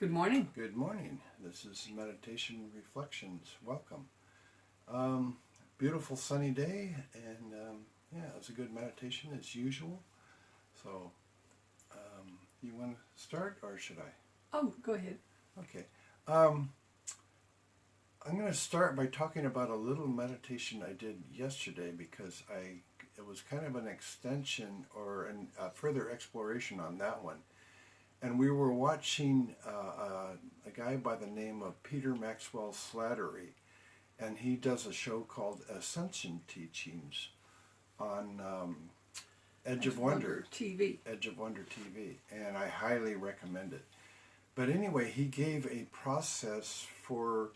Good morning. Good morning. This is Meditation Reflections. Welcome. Beautiful sunny day, and yeah, it was a good meditation as usual. So, you want to start, or should I? Oh, go ahead. Okay. I'm going to start by talking about a little meditation I did yesterday because it was kind of an extension or a further exploration on that one. And we were watching a guy by the name of Peter Maxwell Slattery, and he does a show called Ascension Teachings on Edge of Wonder TV. Edge of Wonder TV, and I highly recommend it. But anyway, he gave a process for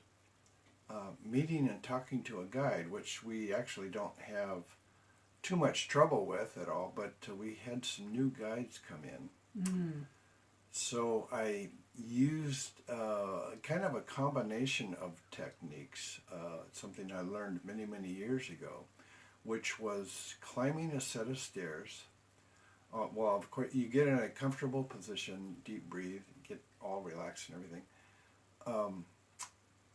meeting and talking to a guide, which we actually don't have too much trouble with at all, but we had some new guides come in. Mm. So I used kind of a combination of techniques, something I learned many, many years ago, which was climbing a set of stairs. Well, of course, you get in a comfortable position, deep breathe, get all relaxed and everything.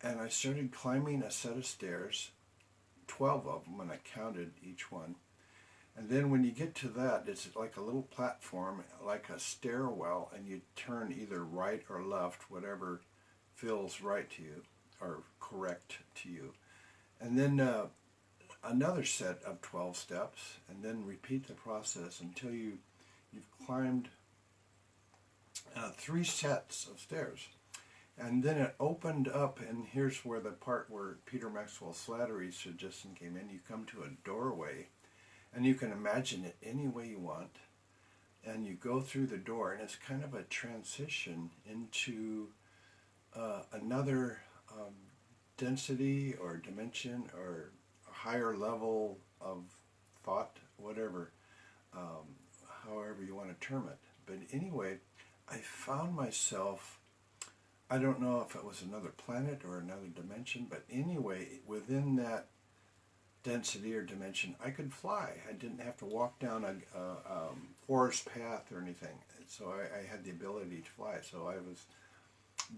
And I started climbing a set of stairs, 12 of them, and I counted each one. And then when you get to that, it's like a little platform, like a stairwell, and you turn either right or left, whatever feels right to you, or correct to you. And then another set of 12 steps, and then repeat the process until you've climbed 3 sets of stairs. And then it opened up, and here's where the part where Peter Maxwell Slattery's suggestion came in. You come to a doorway, and you can imagine it any way you want, and you go through the door, and it's kind of a transition into another density or dimension or a higher level of thought, whatever, however you want to term it. But anyway, I found myself, I don't know if it was another planet or another dimension, but anyway, within that density or dimension, I could fly. I didn't have to walk down a forest path or anything. So I had the ability to fly. So I was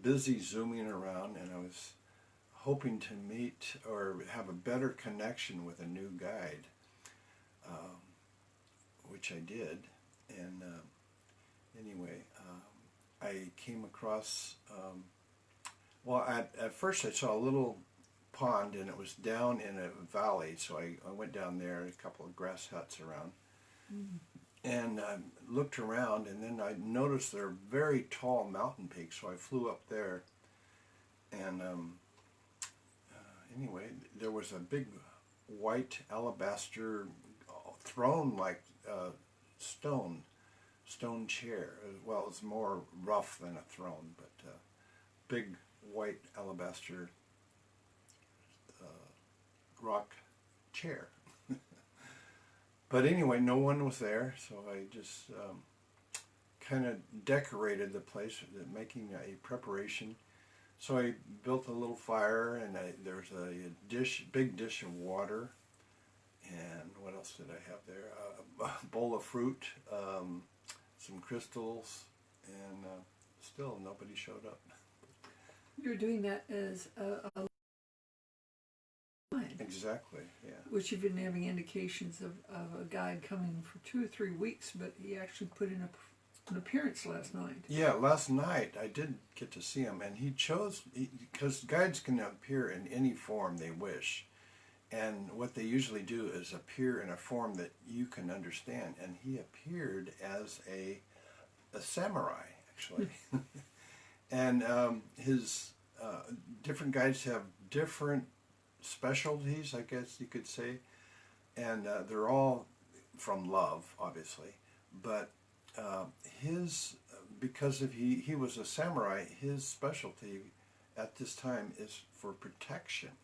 busy zooming around, and I was hoping to meet or have a better connection with a new guide, which I did. And anyway, I came across, well, at first I saw a little pond, and it was down in a valley, so I went down there, a couple of grass huts around, and looked around, and then I noticed there are very tall mountain peaks, so I flew up there, and anyway, there was a big white alabaster throne-like stone chair. Well, it was more rough than a throne, but big white alabaster rock chair. But anyway, no one was there, so I just kind of decorated the place, making a preparation. So I built a little fire, and there's a big dish of water, and what else did I have there? A bowl of fruit, some crystals, and still nobody showed up. You're doing that as a guide. Exactly, yeah. Which you've been having indications of a guide coming for 2 or 3 weeks, but he actually put in an appearance last night. Yeah, last night I did get to see him, and he chose, because guides can appear in any form they wish, and what they usually do is appear in a form that you can understand, and he appeared as a samurai, actually. And his different guides have different specialties, I guess you could say, and they're all from love, obviously, but because he was a samurai, his specialty at this time is for protection.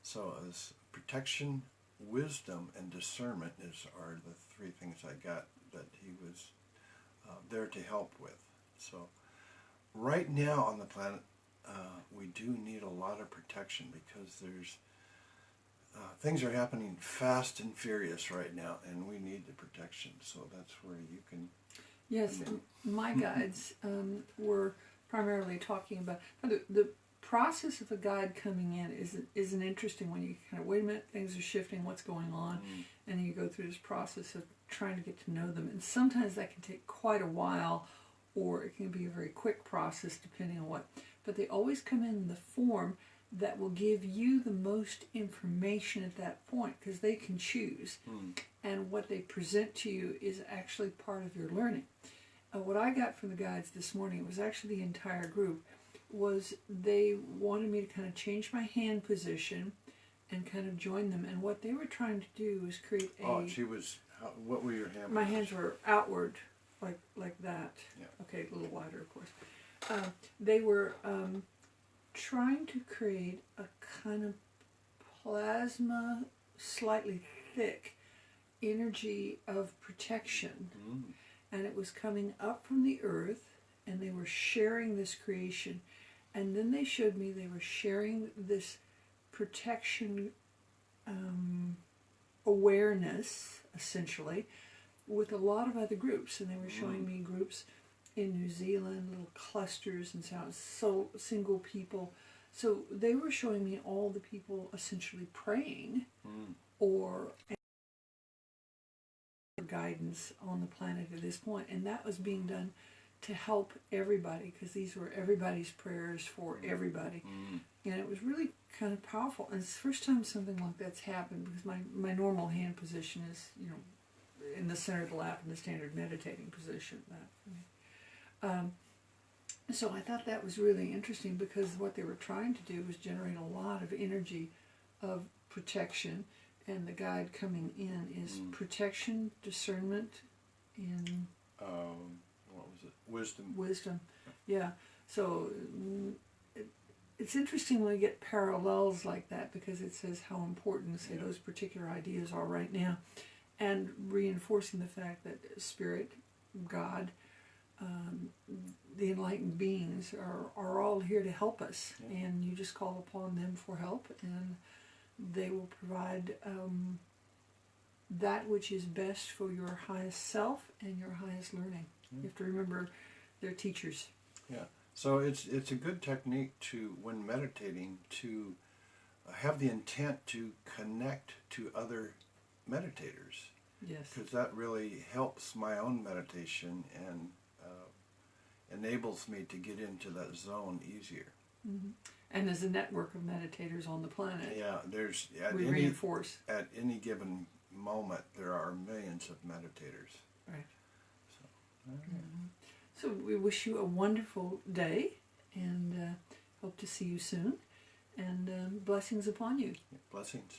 So as protection, wisdom, and discernment are the 3 things I got that he was there to help with. So right now on the planet, we do need a lot of protection, because there's things are happening fast and furious right now, and we need the protection. So that's where you can Yes, and my guides were primarily talking about the process of a guide coming in is an interesting one. You kind of, wait a minute, things are shifting, what's going on? And then you go through this process of trying to get to know them. And sometimes that can take quite a while, or it can be a very quick process depending on what. But they always come in the form that will give you the most information at that point, because they can choose. And what they present to you is actually part of your learning. What I got from the guides this morning, it was actually the entire group, was they wanted me to kind of change my hand position and kind of join them. And what they were trying to do was create a... Oh, what were your hands? My hands were outward, like that. Yeah. Okay, a little wider, of course. They were trying to create a kind of plasma, slightly thick energy of protection. And it was coming up from the earth, and they were sharing this creation. And then they showed me they were sharing this protection awareness, essentially, with a lot of other groups. And they were showing me groups in New Zealand, little clusters, and so single people. So they were showing me all the people essentially praying or guidance on the planet at this point. And that was being done to help everybody, because these were everybody's prayers for everybody. And it was really kind of powerful. And it's the first time something like that's happened, because my normal hand position is, in the center of the lap in the standard meditating position. So I thought that was really interesting, because what they were trying to do was generate a lot of energy of protection. And the guide coming in is protection, discernment, and what was it? Wisdom. Wisdom, yeah. So it's interesting when we get parallels like that, because it says how important, say, those particular ideas are right now, and reinforcing the fact that Spirit, God, the enlightened beings are all here to help us, and you just call upon them for help, and they will provide that which is best for your highest self and your highest learning. You have to remember they're teachers. Yeah. So it's a good technique to, when meditating, to have the intent to connect to other meditators. Yes. Because that really helps my own meditation and enables me to get into that zone easier. And there's a network of meditators on the planet. Yeah, there's reinforce. At any given moment there are millions of meditators. Right. So, So we wish you a wonderful day, and hope to see you soon. And blessings upon you. blessings.